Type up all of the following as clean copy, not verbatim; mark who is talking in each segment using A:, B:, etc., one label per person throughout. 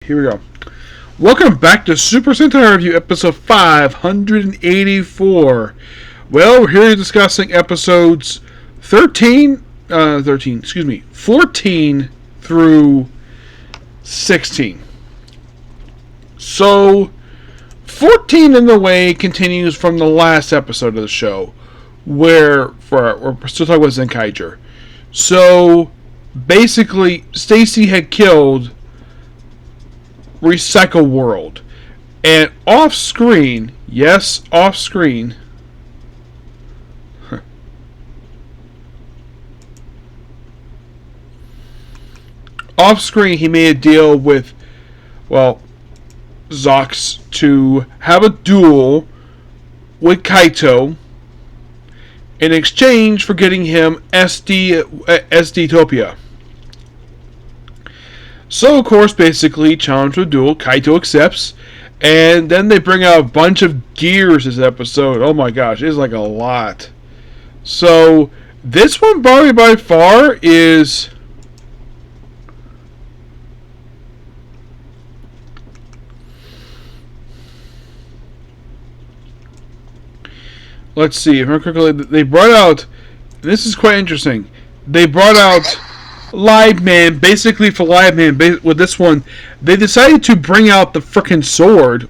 A: Here we go. Welcome back to Super Sentai Review, episode 584. Well, we're here discussing episodes 14 through 16. So, 14 in the way continues from the last episode of the show, where we're still talking about Zenkaiger. So, basically, Stacy had killed Recycle World, and off screen, yes, off screen, he made a deal with, Zox to have a duel with Kaito in exchange for getting him SD-topia. So, of course, basically, challenge for a duel, Kaito accepts, and then they bring out a bunch of gears this episode. Oh my gosh, it's like a lot. So, this one probably by far is... Let's see, if I remember correctly, they brought out... This is quite interesting. They brought out... Live Man, basically for Live Man, with this one, they decided to bring out the frickin' sword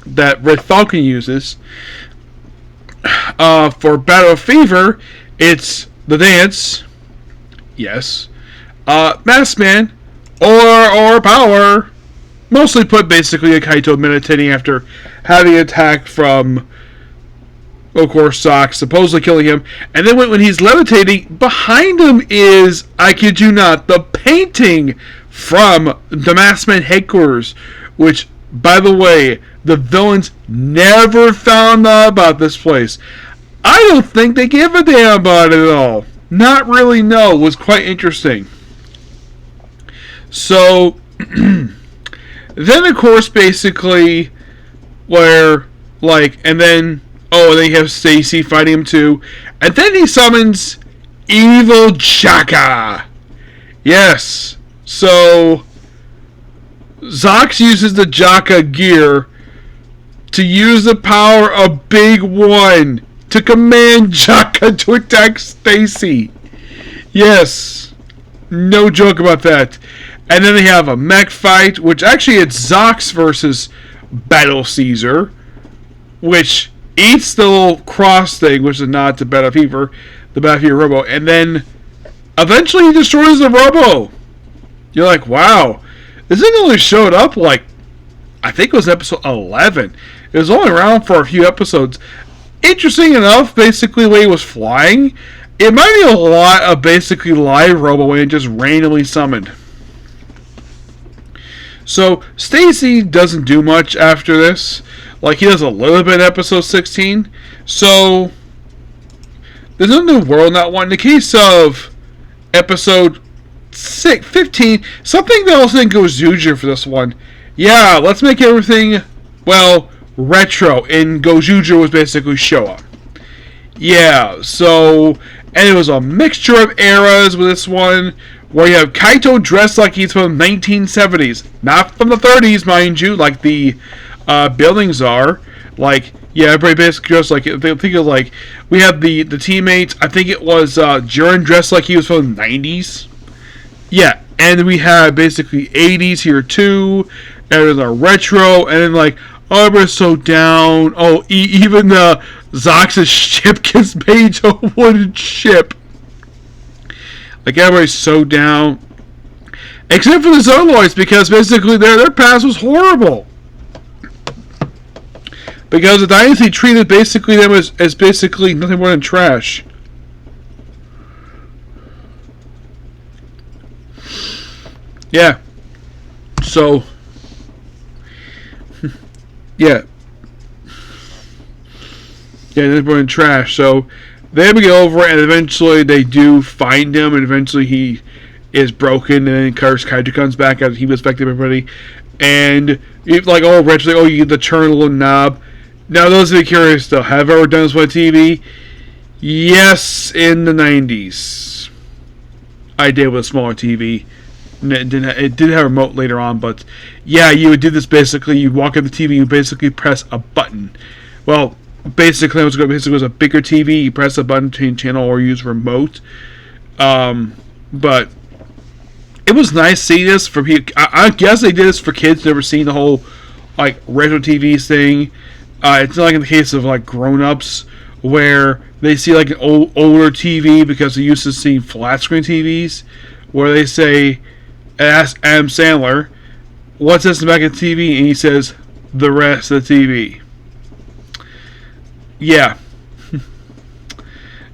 A: that Red Falcon uses. For Battle of Fever, it's the dance, yes, Masked Man, or Power, mostly put basically a Kaito meditating after having an attack from, of course, Zox, supposedly killing him. And then when he's levitating, behind him is, I kid you not, the painting from the Masked Man headquarters, which, by the way, the villains never found out about this place. I don't think they give a damn about it at all. Not really, no. It was quite interesting. So, then, of course, basically, and then you have Stacy fighting him too. And then he summons Evil Jaka. Yes. So, Zox uses the Jaka gear to use the power of Big One to command Jaka to attack Stacy. Yes. No joke about that. And then they have a mech fight, which actually it's Zox versus Battle Caesar, which eats the little cross thing, which is a nod to Battle Fever, the Battle Fever Robo, and then eventually he destroys the Robo. You're like, wow, this thing only showed up I think it was episode 11. It was only around for a few episodes. Interesting enough, basically the way he was flying, it might be a lot of basically live Robo and just randomly summoned. So Stacy doesn't do much after this. He does a little bit in episode 16. So, there's no new world in that one. In the case of episode 15, something that also didn't go Gojuger for this one. Yeah, let's make everything, retro. And Gojuger was basically Showa. Yeah, so, and it was a mixture of eras with this one, where you have Kaito dressed like he's from the 1970s. Not from the 30s, mind you, like the buildings are. Everybody basically dressed like it. Think of we have the teammates. I think it was Jiren dressed like he was from the 90s. Yeah, and we have basically 80s here too, and there's a retro, and then everybody's so down. Oh, even Zox's ship gets made to a wooden ship. Everybody's so down, except for the Zoloids, because basically their past was horrible. Because the Dynasty treated basically them as basically nothing more than trash. Yeah. So. Yeah. Yeah, nothing more than trash. So, they get over it, and eventually they do find him, and eventually he is broken, and then Kaito comes back after he was affecting everybody. And, eventually, you get the turn little knob. Now, those of you curious, though, have I ever done this on TV? Yes, in the 90s. I did with a smaller TV. It did have a remote later on, but yeah, you would do this basically. You walk up the TV, you basically press a button. Well, basically, it was a bigger TV. You press a button to change channel or use remote. But it was nice seeing this for people. I guess they did this for kids never seen the whole like retro TV thing. It's not like in the case of like grown-ups where they see like an older TV because they used to see flat screen TVs, where they say, ask Adam Sandler, "What's this in the back of the TV?" and he says, "The rest of the TV." Yeah,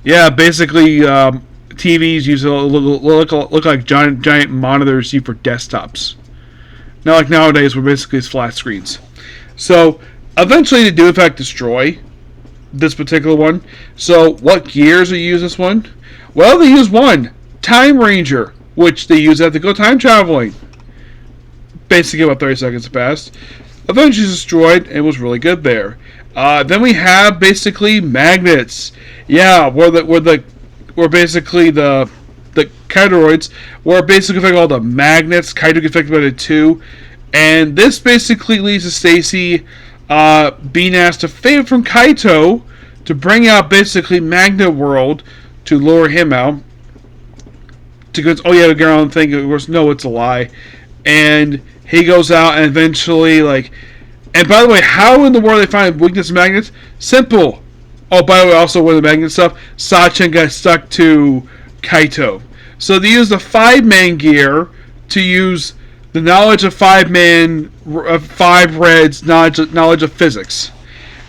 A: yeah. Basically, TVs used to look like giant monitors used for desktops. Not like nowadays, where basically it's flat screens. So eventually, they do in fact destroy this particular one. So what gears do you use this one? Well, they use one Time Ranger, which they use to go time traveling. Basically, about 30 seconds passed. Eventually destroyed, and was really good there. Then we have basically magnets. Yeah, where basically the Kaidoroids were basically affected by all the magnets. Kaito gets affected by the two, and this basically leads to Stacy being asked to favor from Kaito to bring out basically Magnet World to lure him out. To go, oh yeah, the girl thing. Of course, no, it's a lie. And he goes out and eventually And by the way, how in the world they find weakness in magnets? Simple. Oh, by the way, also one of the magnet stuff, Sachin got stuck to Kaito. So they use the 5-man gear to use the knowledge of 5 Reds, knowledge of physics.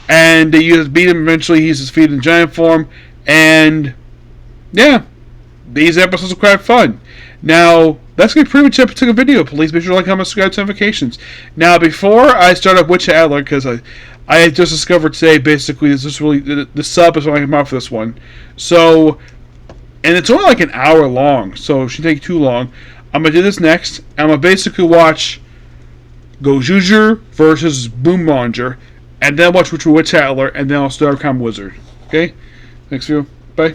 A: And they beat him eventually. He's defeated in giant form. And yeah, these episodes are quite fun. Now, that's going to be pretty much it for the video. Please be sure to like, comment, subscribe, to notifications. Now, before I start up Witch Adler, because I had just discovered today, basically, this is really the sub is what I came out for this one. So, and it's only like an hour long, so it shouldn't take too long. I'm going to do this next. I'm going to basically watch Gojuger versus Boommonger, and then watch Witch Adler, and then I'll start Common Wizard. Okay? Next video. Bye.